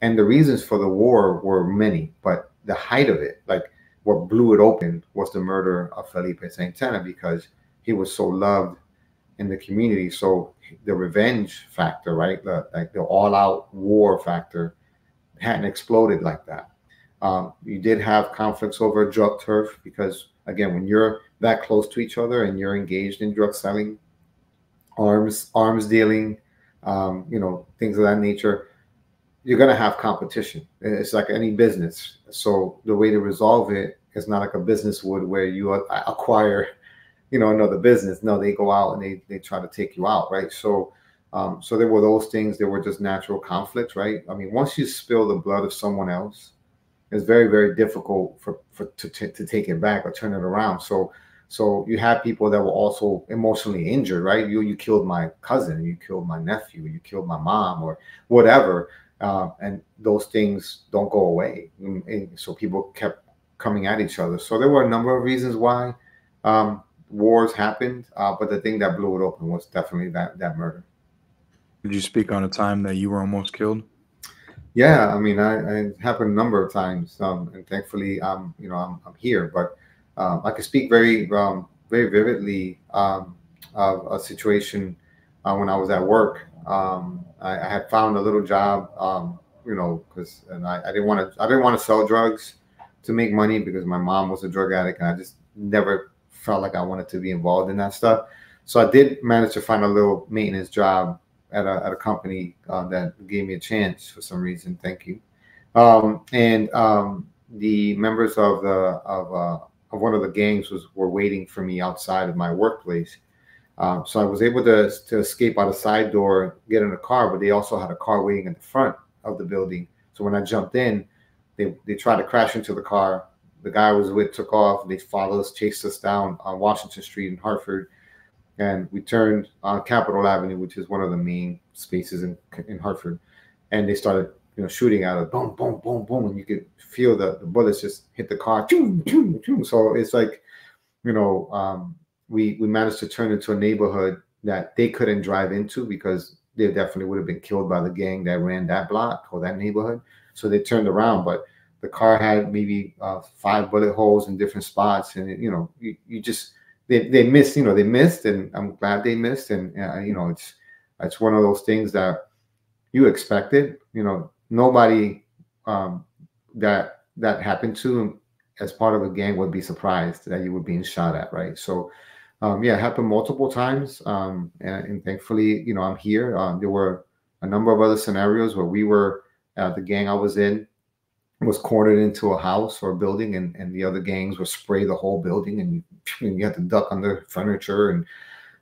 And the reasons for the war were many, but the height of it, like what blew it open, was the murder of Felipe Santana, because he was so loved in the community. So the revenge factor, right? Like the all-out war factor hadn't exploded like that. You did have conflicts over drug turf because, again, when you're that close to each other and you're engaged in drug selling, arms dealing, things of that nature, you're going to have competition. It's like any business. So the way to resolve it is not like a business would, where you acquire, another business. No, they go out and they try to take you out, right? So there were those things. There were just natural conflicts, right? I mean, once you spill the blood of someone else, it's very, very difficult to take it back or turn it around. So you have people that were also emotionally injured, right? You killed my cousin, you killed my nephew, you killed my mom, or whatever, and those things don't go away. And so people kept coming at each other. So there were a number of reasons why wars happened, but the thing that blew it open was definitely that murder. Did you speak on a time that you were almost killed? Yeah, I mean, I happened a number of times, and thankfully, I'm here. But I can speak very vividly of a situation when I was at work. I had found a little job, because I didn't want to sell drugs to make money, because my mom was a drug addict, and I just never felt like I wanted to be involved in that stuff. So I did manage to find a little maintenance job at a company that gave me a chance for some reason. Thank you. And the members of one of the gangs were waiting for me outside of my workplace. So I was able to escape out a side door, get in a car, but they also had a car waiting at the front of the building. So when I jumped in, they tried to crash into the car. The guy I was with took off. They followed us, chased us down on Washington Street in Hartford. And we turned on Capitol Avenue, which is one of the main spaces in Hartford. And they started, shooting at us, boom, boom, boom, boom. And you could feel the bullets just hit the car. So it's like, we managed to turn into a neighborhood that they couldn't drive into, because they definitely would have been killed by the gang that ran that block or that neighborhood. So they turned around, but the car had maybe 5 bullet holes in different spots. And, you just... They missed, they missed, and I'm glad they missed. And it's one of those things that you expected. Nobody that happened to as part of a gang would be surprised that you were being shot at, right? So it happened multiple times, and thankfully, I'm here. There were a number of other scenarios where we were the gang I was in was cornered into a house or a building, and the other gangs would spray the whole building, and you had to duck under furniture and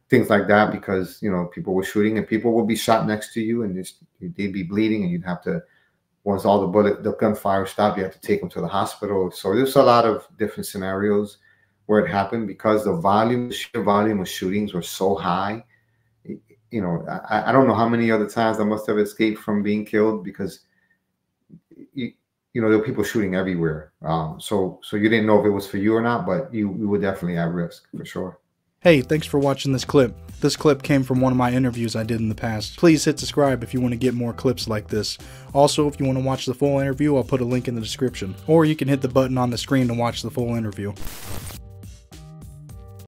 things like that, because people were shooting, and people would be shot next to you, and they'd be bleeding, and you'd have to, once all the gunfire stopped, you have to take them to the hospital. So there's a lot of different scenarios where it happened, because the sheer volume of shootings were so high. I don't know how many other times I must have escaped from being killed, because there were people shooting everywhere. So you didn't know if it was for you or not, but you were definitely at risk, for sure. Hey, thanks for watching this clip. This clip came from one of my interviews I did in the past. Please hit subscribe if you want to get more clips like this. Also, if you want to watch the full interview, I'll put a link in the description. Or you can hit the button on the screen to watch the full interview.